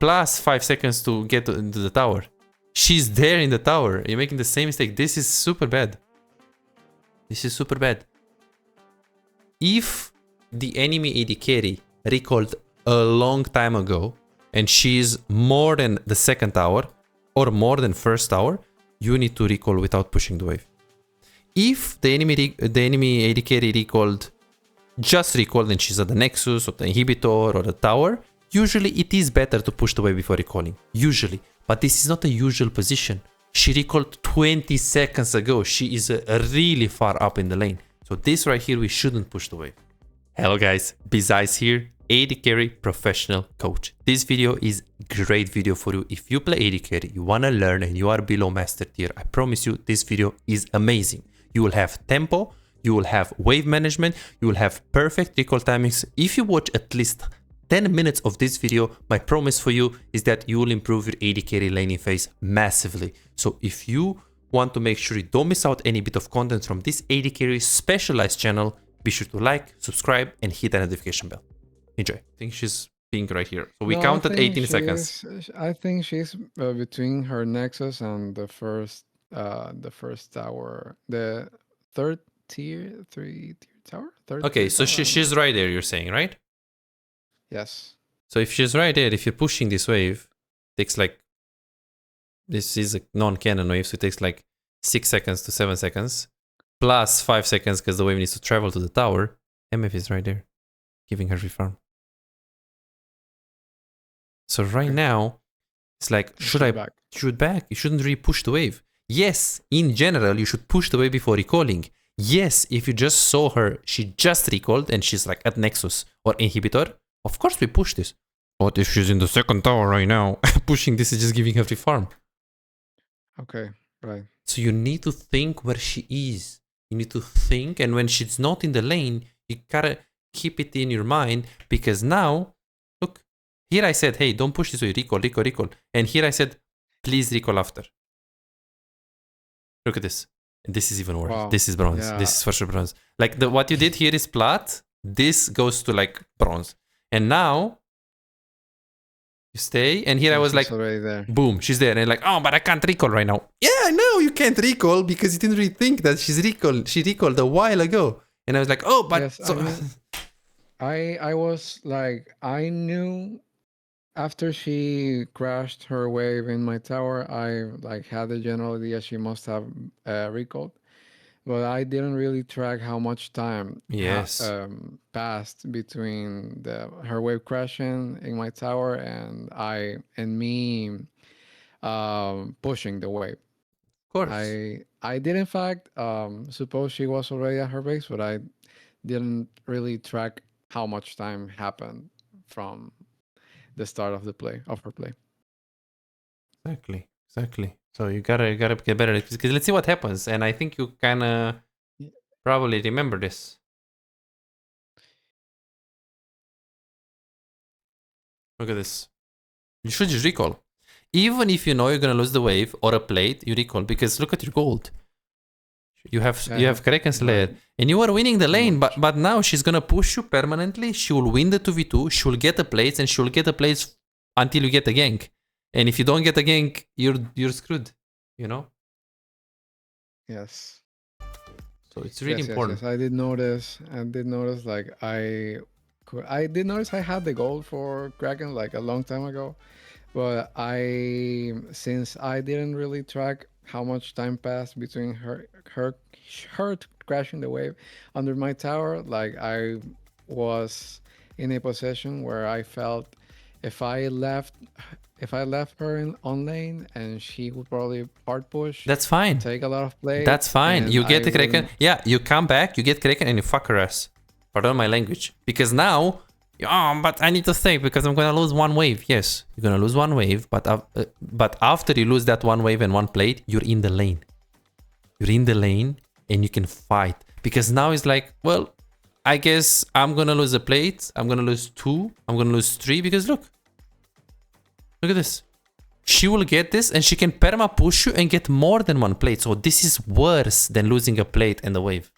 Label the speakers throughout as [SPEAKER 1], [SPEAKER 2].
[SPEAKER 1] plus 5 seconds to get to the tower. She's there in the tower. You're making the same mistake. This is super bad. This is super bad. If the enemy AD carry recalled a long time ago and she's more than the second tower or more than first tower, you need to recall without pushing the wave. If the enemy AD carry just recalled and she's at the nexus or the inhibitor or the tower, usually it is better to push the wave before recalling. Usually. But this is not a usual position. She recalled 20 seconds ago. She is really far up in the lane. So this right here, we shouldn't push the wave. Hello guys, Bizeyes here, AD carry professional coach. This video is a great video for you. If you play AD carry, you want to learn and you are below master tier, I promise you this video is amazing. You will have tempo, you will have wave management, you will have perfect recall timings. If you watch at least 10 minutes of this video, my promise for you is that you will improve your AD carry laning phase massively. So if you want to make sure you don't miss out any bit of content from this AD carry specialized channel, be sure to like, subscribe, and hit the notification bell. Enjoy. I think she's being right here. So we counted 18 seconds.
[SPEAKER 2] I think she's between her nexus and the first tower, the third tier, three tier tower.
[SPEAKER 1] Okay, so she's right there. You're saying, right?
[SPEAKER 2] Yes.
[SPEAKER 1] So if she's right there, if you're pushing this wave, it takes like, this is a non-cannon wave, so it takes like 6 seconds to 7 seconds, plus 5 seconds because the wave needs to travel to the tower. MF is right there, giving her refarm. So right now, it's like, should I back? You shouldn't really push the wave. Yes, in general, you should push the wave before recalling. Yes, if you just saw her, she just recalled and she's like at Nexus or Inhibitor, of course we push this. But if she's in the second tower right now, pushing this is just giving her free farm.
[SPEAKER 2] Okay, right.
[SPEAKER 1] So you need to think where she is. You need to think, and when she's not in the lane, you gotta keep it in your mind, because now, look, here I said, hey, don't push this way, recall. And here I said, please recall after. Look at this. And this is even worse. Wow. This is bronze. Yeah. This is for sure bronze. Like what you did here is plat. This goes to like bronze. And now you stay. And here I was like, boom, she's there. And like, oh, but I can't recall right now. Yeah, I know you can't recall because you didn't really think that she recalled a while ago. And I was like, oh, but yes, so
[SPEAKER 2] I was like, I knew after she crashed her wave in my tower, I like had the general idea she must have recalled, but I didn't really track how much time passed between her wave crashing in my tower and me pushing the wave.
[SPEAKER 1] Of course,
[SPEAKER 2] I did in fact suppose she was already at her base, but I didn't really track how much time happened from the start of her play.
[SPEAKER 1] Exactly. So you gotta get better, because let's see what happens. And I think you kinda probably remember this. Look at this. You should just recall. Even if you know you're gonna lose the wave or a plate, you recall, because look at your gold. You have Kraken Slayer, and you are winning the lane, but now she's gonna push you permanently. She will win the 2v2, she will get the plates, and she will get the plates until you get a gank. And if you don't get a gank, you're screwed, you know?
[SPEAKER 2] Yes.
[SPEAKER 1] So it's really important.
[SPEAKER 2] Yes. I did notice like I did notice I had the gold for Kraken like a long time ago, but since I didn't really track how much time passed between her crashing the wave under my tower, like I was in a position where I felt if I left her on lane, and she would probably hard push.
[SPEAKER 1] That's fine.
[SPEAKER 2] Take a lot of play.
[SPEAKER 1] That's fine. You get the Kraken. Yeah, you come back, you get Kraken, and you fuck her ass. Pardon my language. Because now, but I need to think because I'm gonna lose one wave. Yes, you're gonna lose one wave, but after you lose that one wave and one plate, you're in the lane. You're in the lane and you can fight. Because now it's like, well, I guess I'm gonna lose a plate. I'm gonna lose 2. I'm gonna lose 3 because look at this. She will get this and she can perma push you and get more than one plate. So this is worse than losing a plate and a wave.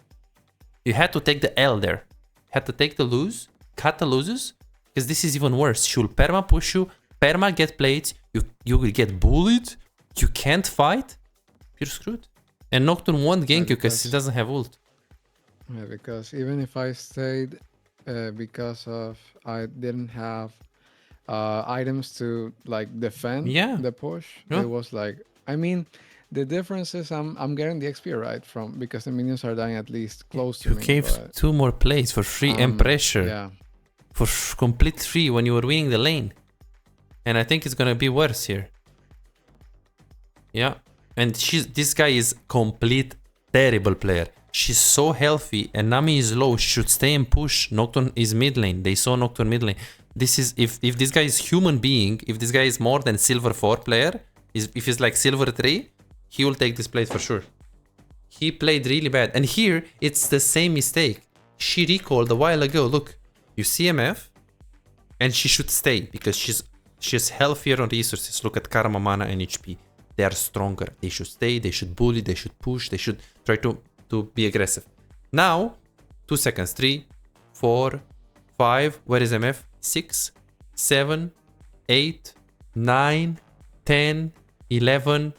[SPEAKER 1] You had to take the L there. Had to take the lose. Cut the loses, because this is even worse. She will perma push you, Perma get plates, you will get bullied, you can't fight, you're screwed. And Nocturne won't gank you because he doesn't have ult.
[SPEAKER 2] Yeah, because even if I stayed, because of I didn't have items to like defend the push, it was like, I mean, the difference is I'm getting the XP right from, because the minions are dying at least close to me.
[SPEAKER 1] You gave 2 more plays for free and pressure.
[SPEAKER 2] Yeah.
[SPEAKER 1] For complete free when you were winning the lane. And I think it's gonna be worse here. Yeah. And this guy is complete terrible player. She's so healthy and Nami is low. She should stay and push. Nocturne is mid lane. They saw Nocturne mid lane. This is if this guy is human being, if this guy is more than silver 4 player, if he's like silver 3, he will take this plate for sure. He played really bad. And here it's the same mistake. She recalled a while ago. Look, you CMF and she should stay because she's healthier on resources. Look at karma, mana and HP. They are stronger. They should stay, they should bully, they should push, they should try to be aggressive. Now, 2 seconds. 3, 4, 5. Where is MF? 6, 7, 8, 9, 10, 11.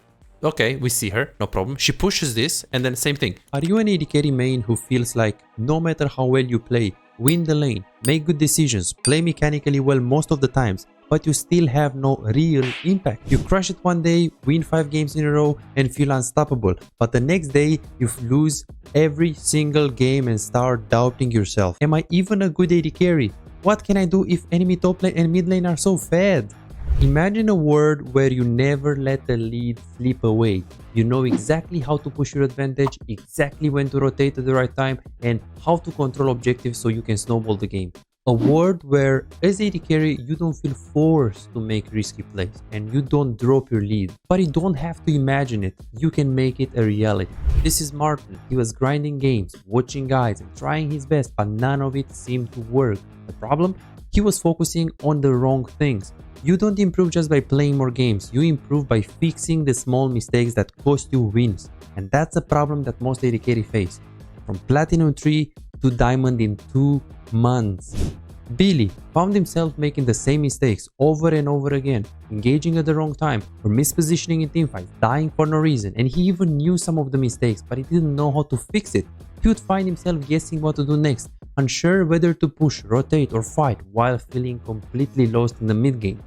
[SPEAKER 1] Okay, we see her, no problem. She pushes this and then same thing. Are you an AD carry main who feels like no matter how well you play, win the lane, make good decisions, play mechanically well most of the times, but you still have no real impact? You crush it one day, win 5 games in a row and feel unstoppable, but the next day you lose every single game and start doubting yourself. Am I even a good AD carry? What can I do if enemy top lane and mid lane are so fed? Imagine a world where you never let the lead slip away. You know exactly how to push your advantage, exactly when to rotate at the right time, and how to control objectives so you can snowball the game. A world where as AD carry you don't feel forced to make risky plays and you don't drop your lead. But you don't have to imagine it, you can make it a reality. This is Martin. He was grinding games, watching guides and trying his best, but none of it seemed to work. The problem? He was focusing on the wrong things. You don't improve just by playing more games, you improve by fixing the small mistakes that cost you wins. And that's a problem that most AD carry face. From Platinum 3 to Diamond in 2 months. Billy found himself making the same mistakes over and over again, engaging at the wrong time or mispositioning in teamfights, dying for no reason, and he even knew some of the mistakes but he didn't know how to fix it. He would find himself guessing what to do next, unsure whether to push, rotate or fight while feeling completely lost in the mid game.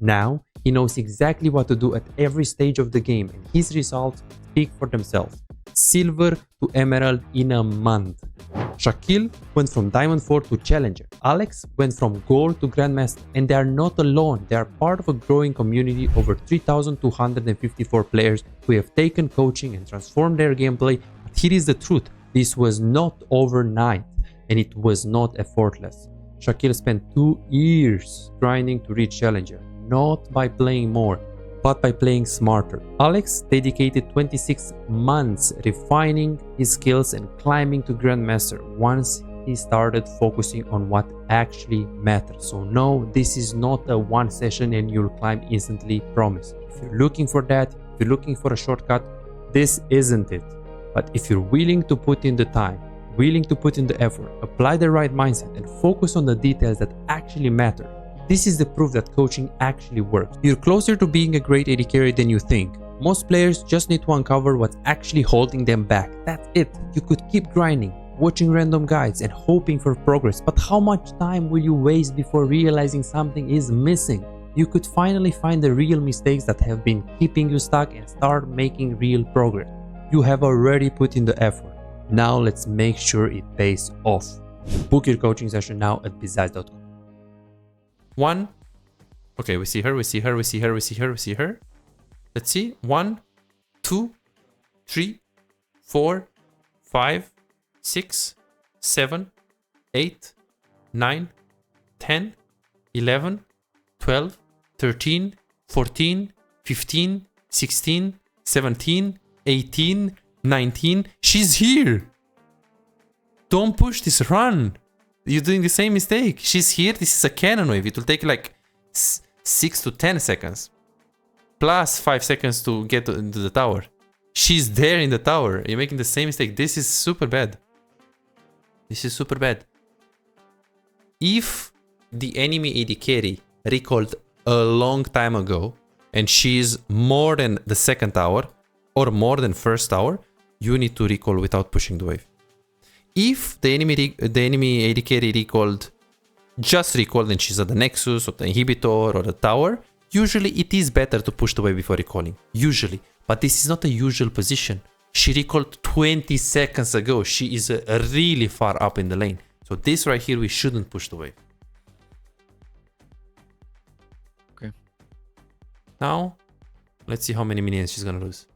[SPEAKER 1] Now he knows exactly what to do at every stage of the game and his results speak for themselves. Silver to Emerald in a month. Shaquille went from Diamond 4 to Challenger. Alex went from Gold to Grandmaster, and they are not alone. They are part of a growing community over 3,254 players who have taken coaching and transformed their gameplay. But here is the truth. This was not overnight and it was not effortless. Shaquille spent 2 years grinding to reach Challenger, not by playing more, but by playing smarter. Alex dedicated 26 months refining his skills and climbing to Grandmaster once he started focusing on what actually matters. So no, this is not a one session and you'll climb instantly, promise. If you're looking for that, if you're looking for a shortcut, this isn't it. But if you're willing to put in the time, willing to put in the effort, apply the right mindset and focus on the details that actually matter, this is the proof that coaching actually works. You're closer to being a great AD carry than you think. Most players just need to uncover what's actually holding them back. That's it. You could keep grinding, watching random guides and hoping for progress, but how much time will you waste before realizing something is missing? You could finally find the real mistakes that have been keeping you stuck and start making real progress. You have already put in the effort. Now let's make sure it pays off. Book your coaching session now at bizaz.com. 1. Okay, we see her. Let's see. 1, 2, 3, 4, 5, 6, 7, 8, 9, 10, 11, 12, 13, 14, 15, 16, 17, 18, 19. She's here. Don't push this, run. You're doing the same mistake. She's here. This is a cannon wave. It will take like 6 to 10 seconds. Plus 5 seconds to get into the tower. She's there in the tower. You're making the same mistake. This is super bad. If the enemy AD carry recalled a long time ago and she's more than the second tower or more than first tower, you need to recall without pushing the wave. If the enemy AD carry recalled, just recalled and she's at the Nexus or the inhibitor or the tower, usually it is better to push the wave before recalling. Usually. But this is not a usual position. She recalled 20 seconds ago. She is really far up in the lane. So this right here, we shouldn't push the wave.
[SPEAKER 2] Okay.
[SPEAKER 1] Now, let's see how many minions she's gonna lose.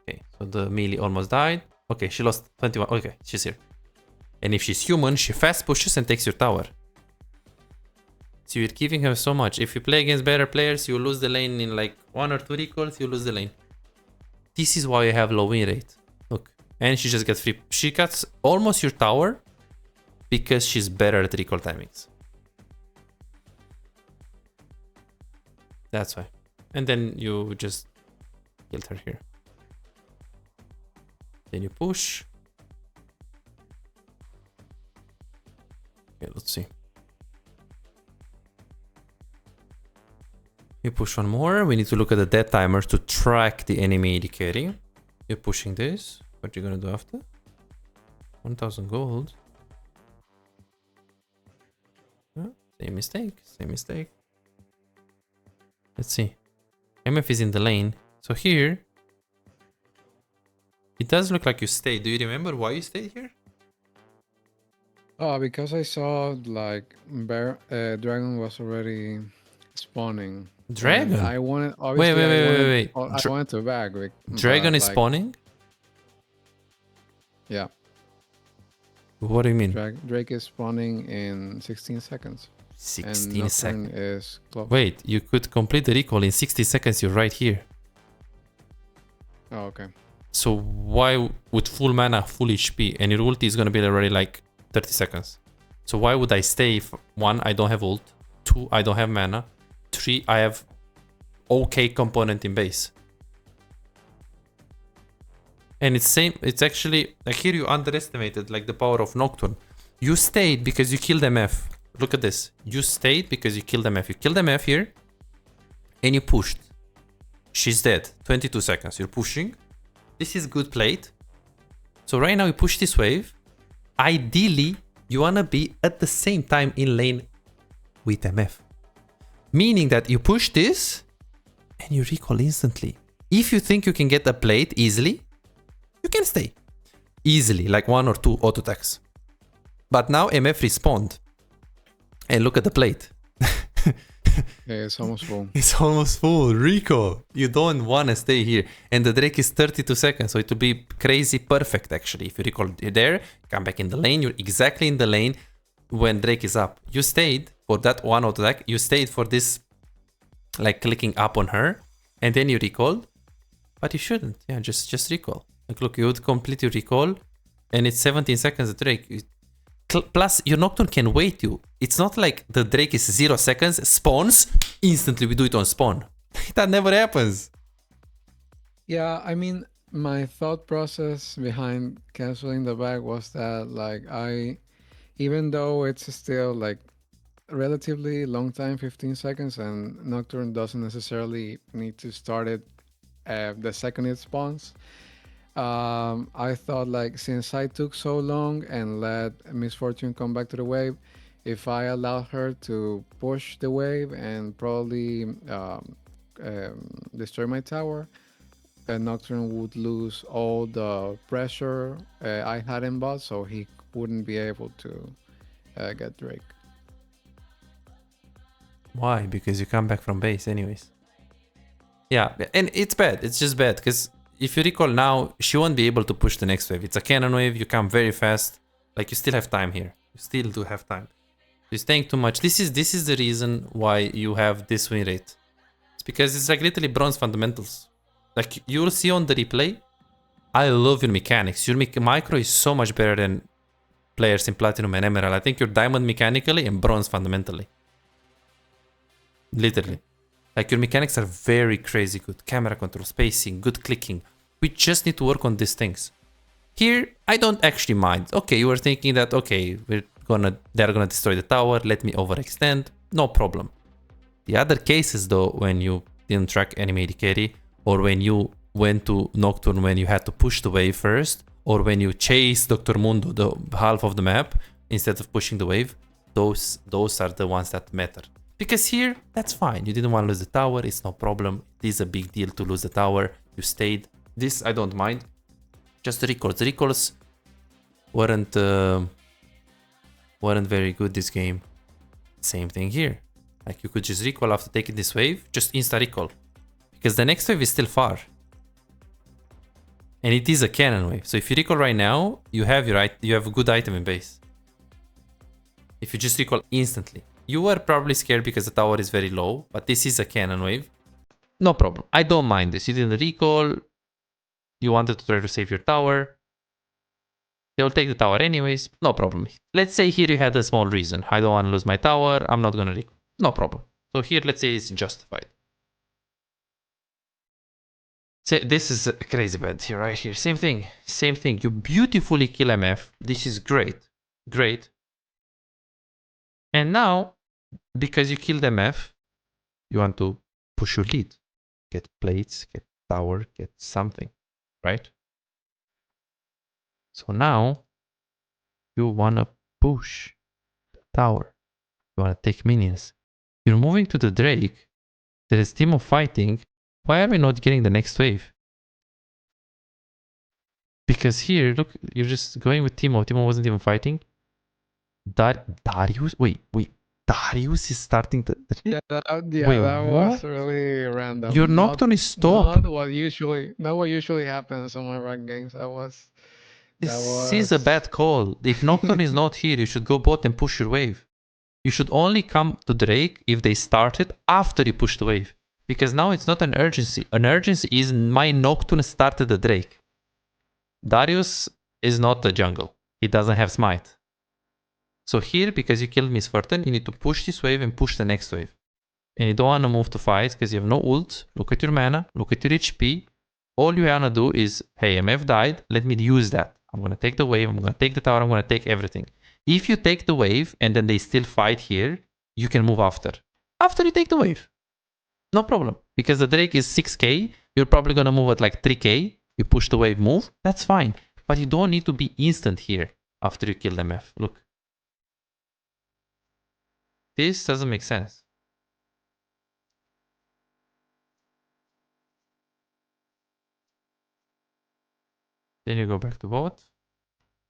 [SPEAKER 1] Okay, so the melee almost died. Okay, she lost 21. Okay, she's here. And if she's human, she fast pushes and takes your tower. So you're giving her so much. If you play against better players, you lose the lane in like 1 or 2 recalls, you lose the lane. This is why you have low win rate. Look. And she just gets free. She cuts almost your tower because she's better at recall timings. That's why. And then you just killed her here. Then you push. Okay, let's see. You push one more. We need to look at the death timer to track the enemy AD carry. You're pushing this. What are you gonna do after? 1000 gold. Same mistake. Same mistake. Let's see. MF is in the lane. So here, it does look like you stayed. Do you remember why you stayed here?
[SPEAKER 2] Oh, because I saw like dragon was already spawning.
[SPEAKER 1] Dragon?
[SPEAKER 2] And I wanted, obviously,
[SPEAKER 1] wait.
[SPEAKER 2] I wanted to bag.
[SPEAKER 1] Dragon is spawning?
[SPEAKER 2] Yeah.
[SPEAKER 1] What do you mean?
[SPEAKER 2] Drake is spawning in 16 seconds.
[SPEAKER 1] 16 seconds.
[SPEAKER 2] Is close.
[SPEAKER 1] Wait, you could complete the recall in 60 seconds. You're right here.
[SPEAKER 2] Oh, okay.
[SPEAKER 1] So why with full mana, full HP, and your ulti is gonna be already like 30 seconds? So why would I stay if 1, I don't have ult, 2, I don't have mana, 3, I have okay component in base. And it's actually, like here you underestimated like the power of Nocturne. You stayed because you killed MF. Look at this. You stayed because you killed MF. You killed MF here and you pushed. She's dead. 22 seconds. You're pushing. This is good played. So right now you push this wave. Ideally, you wanna be at the same time in lane with MF. Meaning that you push this and you recall instantly. If you think you can get a plate easily, you can stay. Easily, like 1 or 2 auto attacks. But now MF respawned. And look at the plate.
[SPEAKER 2] Yeah, it's almost full.
[SPEAKER 1] It's almost full. Recall. You don't want to stay here. And the Drake is 32 seconds. So it will be crazy perfect actually. If you recall there, come back in the lane. You're exactly in the lane when Drake is up. You stayed for that one auto attack. You stayed for this like clicking up on her. And then you recalled. But you shouldn't. Yeah, just recall. Like look, you would complete your recall. And it's 17 seconds Drake. Plus, your Nocturne can wait you. It's not like the Drake is 0 seconds, spawns, instantly we do it on spawn. That never happens.
[SPEAKER 2] Yeah, I mean, my thought process behind canceling the bag was that, like, even though it's still, like, relatively long time, 15 seconds, and Nocturne doesn't necessarily need to start it the second it spawns, I thought like since I took so long and let Miss Fortune come back to the wave, if I allowed her to push the wave and probably destroy my tower, Nocturne would lose all the pressure I had in bot, so he wouldn't be able to get Drake.
[SPEAKER 1] Why? Because you come back from base anyways. Yeah, and it's bad. It's just bad because if you recall now, she won't be able to push the next wave. It's a cannon wave. You come very fast. Like you still have time here. You still do have time. You're staying too much. This is the reason why you have this win rate. It's because it's like literally bronze fundamentals. Like you'll see on the replay. I love your mechanics. Your micro is so much better than players in Platinum and Emerald. I think you're diamond mechanically and bronze fundamentally. Literally. Like your mechanics are very crazy good. Camera control, spacing, good clicking. We just need to work on these things. Here, I don't actually mind. Okay, you were thinking that, okay, they're gonna destroy the tower. Let me overextend. No problem. The other cases though, when you didn't track enemy AD carry, or when you went to Nocturne when you had to push the wave first, or when you chase Dr. Mundo the half of the map instead of pushing the wave, those are the ones that matter. Because here, that's fine. You didn't want to lose the tower, it's no problem. It is a big deal to lose the tower. You stayed. This I don't mind. Just the recalls. The recalls weren't very good this game. Same thing here. Like you could just recall after taking this wave, just insta recall. Because the next wave is still far. And it is a cannon wave. So if you recall right now, you have a good item in base. If you just recall instantly. You were probably scared because the tower is very low, but this is a cannon wave. No problem. I don't mind this. You didn't recall. You wanted to try to save your tower. They'll take the tower anyways. No problem. Let's say here you had a small reason. I don't want to lose my tower. I'm not going to recall. No problem. So here, let's say it's justified. So this is a crazy bad here, right here. Same thing. Same thing. You beautifully kill MF. This is great. Great. And now, because you killed MF, you want to push your lead. Get plates, get tower, get something. Right? So now, you want to push the tower. You want to take minions. You're moving to the Drake. There is Teemo fighting. Why are we not getting the next wave? Because here, look, you're just going with Teemo. Teemo wasn't even fighting. Darius? Wait. Darius is starting to...
[SPEAKER 2] Yeah, that
[SPEAKER 1] Wait,
[SPEAKER 2] was really random.
[SPEAKER 1] Your Nocturne is stopped.
[SPEAKER 2] Not what usually happens on my rank games.
[SPEAKER 1] This is a bad call. If Nocturne is not here, you should go bot and push your wave. You should only come to Drake if they started after you push the wave. Because now it's not an urgency. An urgency is my Nocturne started the Drake. Darius is not the jungle. He doesn't have smite. So here, because you killed Miss Fortune, you need to push this wave and push the next wave. And you don't want to move to fight because you have no ult. Look at your mana, look at your HP. All you want to do is, hey, MF died, let me use that. I'm going to take the wave, I'm going to take the tower, I'm going to take everything. If you take the wave and then they still fight here, you can move after. After you take the wave. No problem. Because the Drake is 6k, you're probably going to move at like 3k. You push the wave, move, that's fine. But you don't need to be instant here after you kill MF. Look. This doesn't make sense. Then you go back to bot.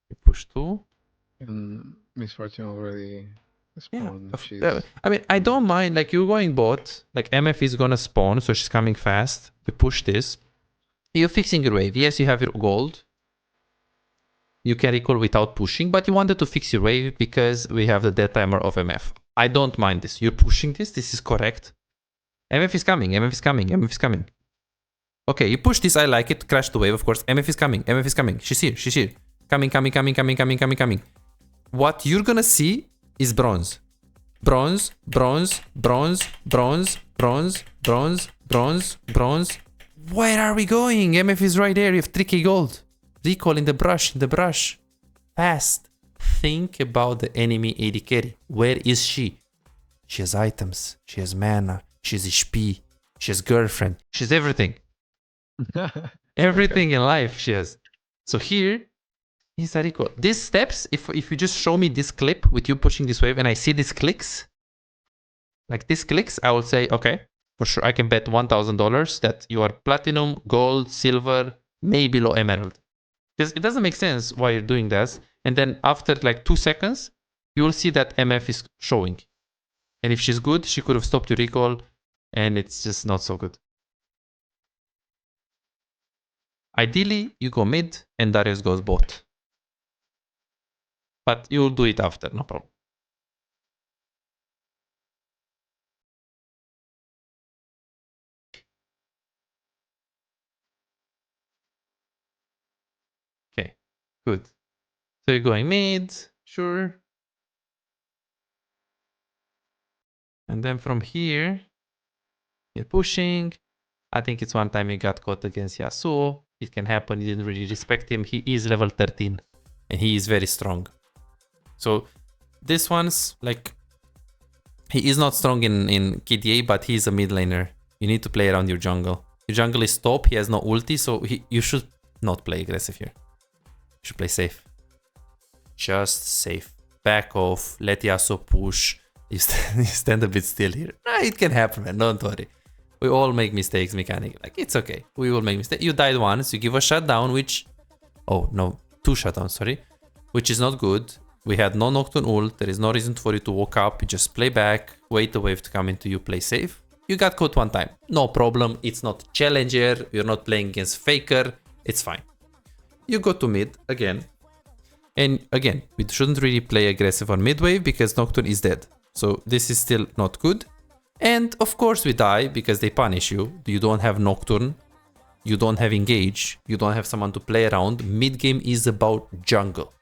[SPEAKER 1] You push 2.
[SPEAKER 2] And Miss Fortune already spawned.
[SPEAKER 1] Yeah. I mean, I don't mind. Like, you're going bot. Like, MF is gonna spawn, so she's coming fast. You push this. You're fixing your wave. Yes, you have your gold. You can recall without pushing, but you wanted to fix your wave because we have the dead timer of MF. I don't mind this. You're pushing this. This is correct. MF is coming. MF is coming. MF is coming. Okay, you push this. I like it. Crash the wave, of course. MF is coming. MF is coming. She's here. She's here. Coming. What you're gonna see is bronze. Bronze. Where are we going? MF is right there. You have 3k gold. Recall in the brush. Fast. Think about the enemy AD carry. Where is she? She has items. She has mana. She has HP. She has girlfriend. She's everything. Everything in life she has. So here is a recall. These steps, if you just show me this clip with you pushing this wave and I see these clicks, like these clicks, I will say, okay, for sure I can bet $1,000 that you are platinum, gold, silver, maybe low emerald. Because it doesn't make sense why you're doing this. And then after like 2 seconds, you will see that MF is showing. And if she's good, she could have stopped your recall. And it's just not so good. Ideally, you go mid and Darius goes bot. But you'll do it after, no problem. Okay, good. So you're going mid, sure. And then from here, you're pushing. I think it's one time he got caught against Yasuo. It can happen. You didn't really respect him. He is level 13 and he is very strong. So this one's like, He is not strong in KDA, but he's a mid laner. You need to play around your jungle. Your jungle is top, he has no ulti, so you should not play aggressive here. You should play safe. Just safe. Back off, let Yasuo push. You stand a bit still here. It can happen, man, don't worry. We all make mistakes mechanically. Like, it's okay. We will make mistakes. You died once, you give a shutdown, which... Oh, no. 2 shutdowns, sorry. Which is not good. We had no Nocturne ult. There is no reason for you to walk up. You just play back, wait the wave to come into you, play safe. You got caught one time. No problem. It's not Challenger. You're not playing against Faker. It's fine. You go to mid again. And again, we shouldn't really play aggressive on mid wave because Nocturne is dead. So this is still not good. And of course we die because they punish you. You don't have Nocturne. You don't have engage. You don't have someone to play around. Mid game is about jungle.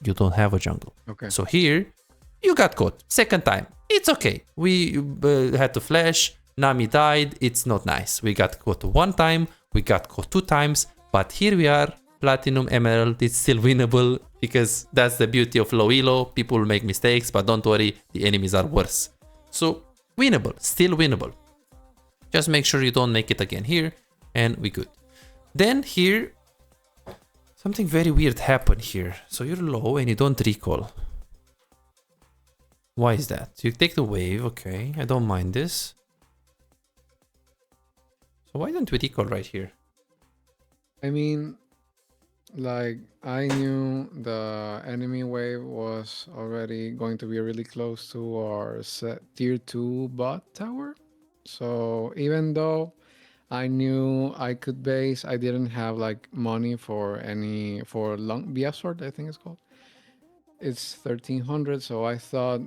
[SPEAKER 1] You don't have a jungle.
[SPEAKER 2] Okay.
[SPEAKER 1] So here, you got caught. Second time. It's okay. We had to flash. Nami died. It's not nice. We got caught 1 time. We got caught 2 times. But here we are. Platinum, Emerald. It's still winnable because that's the beauty of low elo. People will make mistakes, but don't worry. The enemies are worse. So winnable. Still winnable. Just make sure you don't make it again here. And we good. Then here, something very weird happened here. So you're low and you don't recall. Why is that? You take the wave, okay. I don't mind this. So why don't we recall right here?
[SPEAKER 2] I mean, like, I knew the enemy wave was already going to be really close to our tier 2 bot tower. So even though I knew I could base, I didn't have like money for long BF sword, I think it's called. It's 1300, so I thought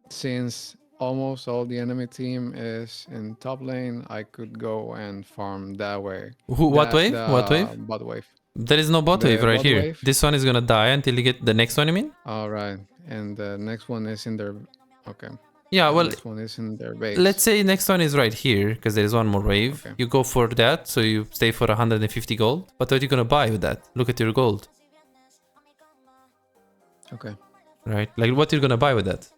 [SPEAKER 2] since almost all the enemy team is in top lane, I could go and farm that way.
[SPEAKER 1] What wave? What wave?
[SPEAKER 2] Bot wave.
[SPEAKER 1] There is no bot wave right here.
[SPEAKER 2] Wave.
[SPEAKER 1] This one is gonna die until you get the next one, you mean?
[SPEAKER 2] All right, and the next one is in their... Okay.
[SPEAKER 1] Yeah, well,
[SPEAKER 2] this one is in their base.
[SPEAKER 1] let's say next one is right here, because there is one more wave.
[SPEAKER 2] Okay.
[SPEAKER 1] You go for that, so you stay for 150 gold. But what are you gonna buy with that? Look at your gold.
[SPEAKER 2] Okay.
[SPEAKER 1] Right? Like, what you're gonna buy with that?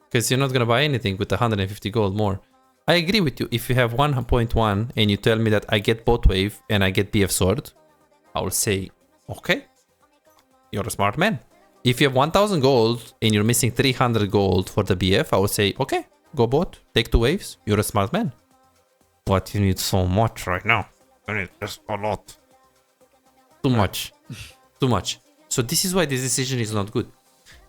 [SPEAKER 1] Because you're not gonna buy anything with 150 gold more. I agree with you. If you have 1.1 and you tell me that I get bot wave and I get BF sword, I will say, okay, you're a smart man. If you have 1000 gold and you're missing 300 gold for the BF, I will say, okay, go bot, take 2 waves, you're a smart man. What, you need so much right now? I need just a lot. Too much. Too much. So this is why this decision is not good.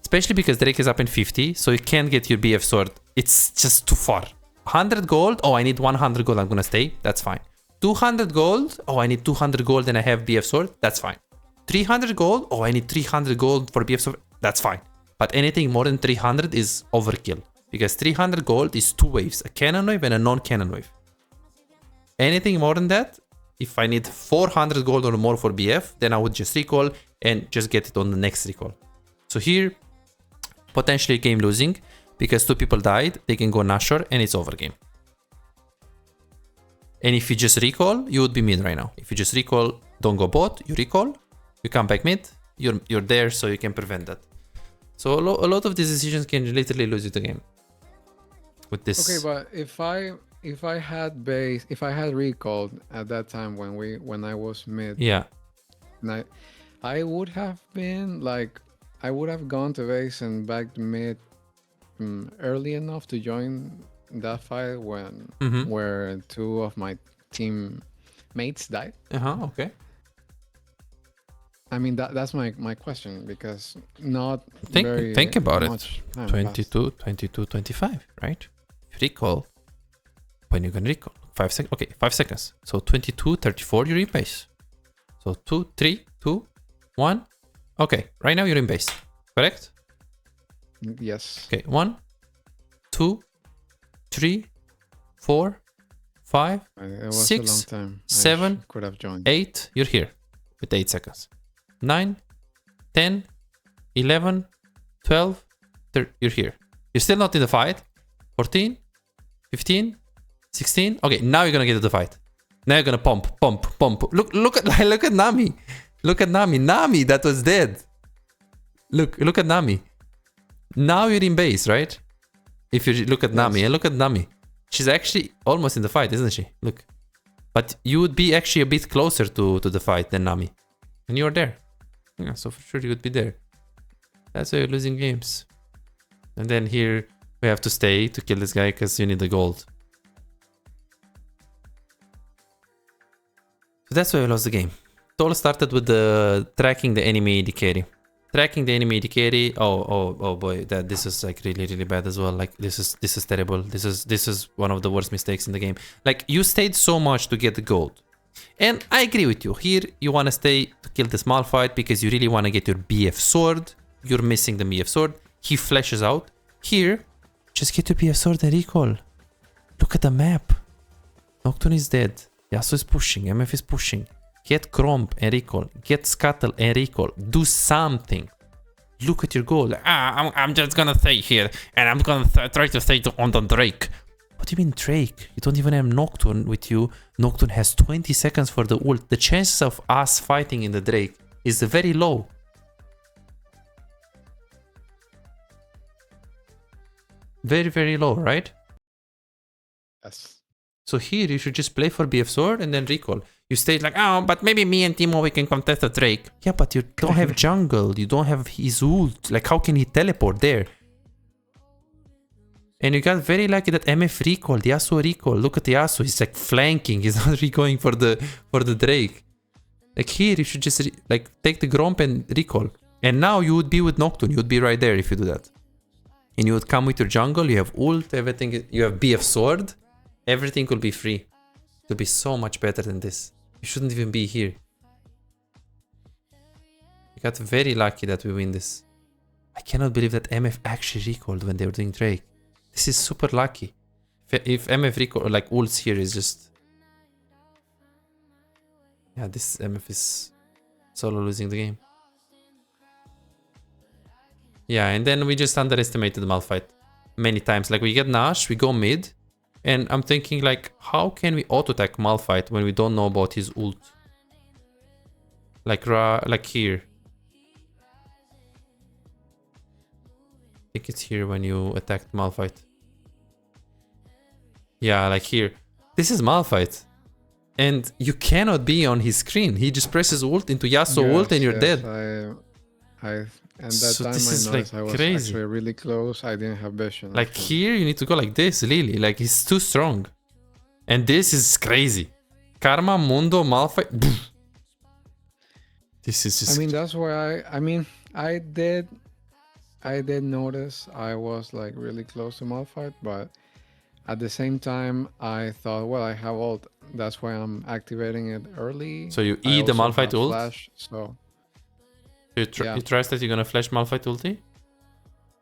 [SPEAKER 1] Especially because Drake is up in 50, so you can't get your BF sword. It's just too far. 100 gold, oh, I need 100 gold, I'm gonna stay, that's fine. 200 gold, oh, I need 200 gold and I have BF sword, that's fine. 300 gold, oh, I need 300 gold for BF sword, that's fine. But anything more than 300 is overkill. Because 300 gold is 2 waves, a cannon wave and a non-cannon wave. Anything more than that, if I need 400 gold or more for BF, then I would just recall and just get it on the next recall. So here, potentially game losing, because 2 people died, they can go Nashor and it's over game. And if you just recall, you would be mid right now. If you just recall, don't go bot, you recall, you come back mid, you're there, so you can prevent that. So a lot of these decisions can literally lose you the game. With this.
[SPEAKER 2] Okay, but if I had recalled at that time when I was mid,
[SPEAKER 1] Yeah.
[SPEAKER 2] and I would have been like, I would have gone to base and back to mid early enough to join that fight when where 2 of my teammates died.
[SPEAKER 1] Okay.
[SPEAKER 2] I mean that's my question, because not
[SPEAKER 1] think about it.
[SPEAKER 2] much time
[SPEAKER 1] 22, 22, 25, right? If you recall, when you're gonna recall? 5 seconds. Okay, 5 seconds. So 22, 34, you're in base. So 2, 3, 2, 1. Okay, right now you're in base, correct?
[SPEAKER 2] passed. Yes.
[SPEAKER 1] Okay, 1, 2, 3, 4, 5,
[SPEAKER 2] It was
[SPEAKER 1] 6,
[SPEAKER 2] a long time.
[SPEAKER 1] 7,
[SPEAKER 2] could have joined.
[SPEAKER 1] 8. You're here with 8 seconds. 9, 10, 11, 12, 13. You're here. You're still not in the fight. 14, 15, 16. Okay, now you're gonna get to the fight. Now you're gonna pump. Look at Nami. Look at Nami. Nami that was dead. Look at Nami. Now you're in base, right? If you look at Nami, and look at Nami. She's actually almost in the fight, isn't she? Look. But you would be actually a bit closer to the fight than Nami. And you're there. Yeah, so for sure you would be there. That's why you're losing games. And then here we have to stay to kill this guy because you need the gold. So that's why we lost the game. It all started with the tracking the enemy AD carry. Tracking the enemy AD carry. Oh boy, this is like really bad as well. Like this is terrible. This is one of the worst mistakes in the game. Like you stayed so much to get the gold. And I agree with you. Here you want to stay to kill the small fight because you really want to get your BF sword. You're missing the BF sword. He flashes out. Here, just get your BF sword and recall. Look at the map. Nocturne is dead. Yasuo is pushing. MF is pushing. Get Cromp and recall. Get Scuttle and recall. Do something. Look at your goal. I'm just gonna stay here and I'm gonna try to stay on the Drake. What do you mean Drake? You don't even have Nocturne with you. Nocturne has 20 seconds for the ult. The chances of us fighting in the Drake is very low. Very low, right?
[SPEAKER 2] Yes.
[SPEAKER 1] So here you should just play for BF sword and then recall. You stay like, oh, but maybe me and Timo we can contest the Drake. Yeah, but you don't have jungle. You don't have his ult. Like, how can he teleport there? And you got very lucky that MF recalled. Yasuo recall. Look at Yasuo. He's like flanking. He's not going for the Drake. Like here, you should just like take the Gromp and recall. And now you would be with Nocturne. You would be right there if you do that. And you would come with your jungle. You have ult. Everything. You have BF sword. Everything will be free. It will be so much better than this. You shouldn't even be here. You got very lucky that we win this. I cannot believe that MF actually recalled when they were doing Drake. This is super lucky. If MF recall, like ults here is just... Yeah, this MF is solo losing the game. Yeah, and then we just underestimated the Malphite many times. Like we get Nash, we go mid. And I'm thinking like, how can we auto-attack Malphite when we don't know about his ult? Like here. I think it's here when you attacked Malphite. Yeah, like here. This is Malphite. And you cannot be on his screen. He just presses ult into Yasuo ult and you're dead.
[SPEAKER 2] And that
[SPEAKER 1] So
[SPEAKER 2] time
[SPEAKER 1] this is,
[SPEAKER 2] I
[SPEAKER 1] like,
[SPEAKER 2] noticed I was
[SPEAKER 1] crazy.
[SPEAKER 2] actually really close. I didn't have vision.
[SPEAKER 1] Like here, you need to go like this, really. Like he's too strong. And this is crazy. Karma, Mundo, Malphite. This is just...
[SPEAKER 2] I mean, that's why I did notice I was like really close to Malphite, but at the same time, I thought, well, I have ult. That's why I'm activating it early.
[SPEAKER 1] So you eat the Malphite ult?
[SPEAKER 2] Flash, so...
[SPEAKER 1] You trust that you're gonna flash Malphite ulti?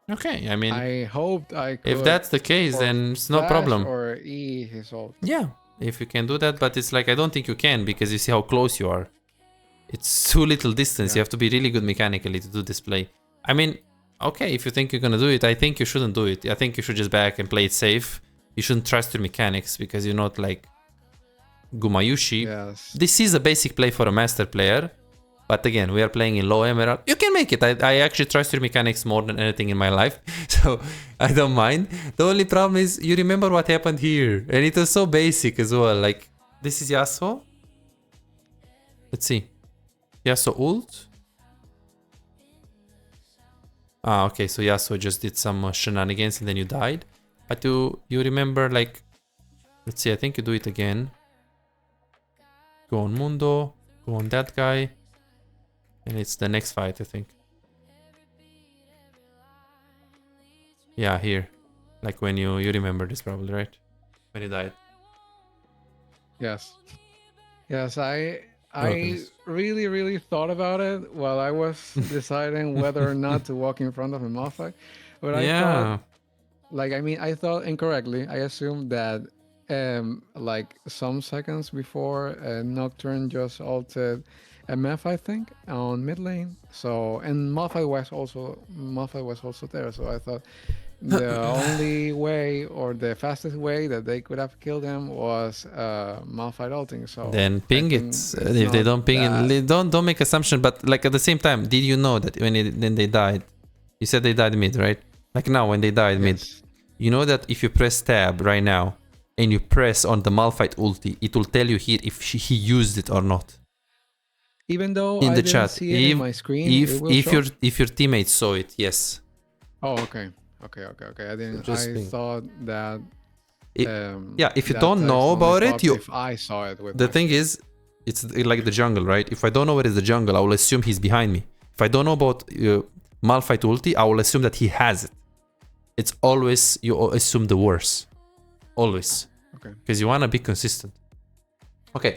[SPEAKER 1] Okay, I mean...
[SPEAKER 2] I hoped I could...
[SPEAKER 1] If that's the case, then it's no problem.
[SPEAKER 2] Or E his ult.
[SPEAKER 1] Yeah, if you can do that, but it's like, I don't think you can, because you see how close you are. It's too little distance. You have to be really good mechanically to do this play. I mean, okay, if you think you're gonna do it, I think you shouldn't do it. I think you should just back and play it safe. You shouldn't trust your mechanics, because you're not like Gumayushi.
[SPEAKER 2] Yes.
[SPEAKER 1] This is a basic play for a master player. But again, we are playing in low emerald. You can make it. I actually trust your mechanics more than anything in my life. So I don't mind. The only problem is you remember what happened here. And it was so basic as well. Like, this is Yasuo. Let's see. Yasuo ult. Ah, okay. So Yasuo just did some shenanigans and then you died. But you remember, like... Let's see. I think you do it again. Go on Mundo. Go on that guy. And it's the next fight, I think. Yeah, here. Like when you remember this probably, right? When he died.
[SPEAKER 2] Yes. Yes, I really thought about it while I was deciding whether or not to walk in front of a Malphite. But I thought, like, I mean, I thought incorrectly. I assumed that like some seconds before Nocturne just ulted MF, I think, on mid lane. So, and Malphite was also there. So I thought the only way or the fastest way that they could have killed him was Malphite ulting. So
[SPEAKER 1] then ping it. If they don't ping it, don't make assumption. But like at the same time, did you know that when they died? You said they died mid, right? Like now when they died mid.
[SPEAKER 2] Yes.
[SPEAKER 1] You know that if you press tab right now and you press on the Malphite ulti, it will tell you here if he used it or not.
[SPEAKER 2] Even though
[SPEAKER 1] In
[SPEAKER 2] I
[SPEAKER 1] the
[SPEAKER 2] didn't
[SPEAKER 1] chat.
[SPEAKER 2] see it in my screen, it will show.
[SPEAKER 1] If your teammates saw it, yes.
[SPEAKER 2] Oh, okay. Okay. I didn't.
[SPEAKER 1] Just
[SPEAKER 2] I
[SPEAKER 1] think.
[SPEAKER 2] thought that.
[SPEAKER 1] Yeah, if you
[SPEAKER 2] that
[SPEAKER 1] don't
[SPEAKER 2] text
[SPEAKER 1] know
[SPEAKER 2] only
[SPEAKER 1] about it,
[SPEAKER 2] pops
[SPEAKER 1] you.
[SPEAKER 2] if I saw it with
[SPEAKER 1] The
[SPEAKER 2] my
[SPEAKER 1] thing
[SPEAKER 2] screen.
[SPEAKER 1] is, it's like the jungle, right? If I don't know where is the jungle, I will assume he's behind me. If I don't know about Malphite ulti, I will assume that he has it. It's always, you assume the worst. Always.
[SPEAKER 2] Okay.
[SPEAKER 1] Because you want to be consistent. Okay.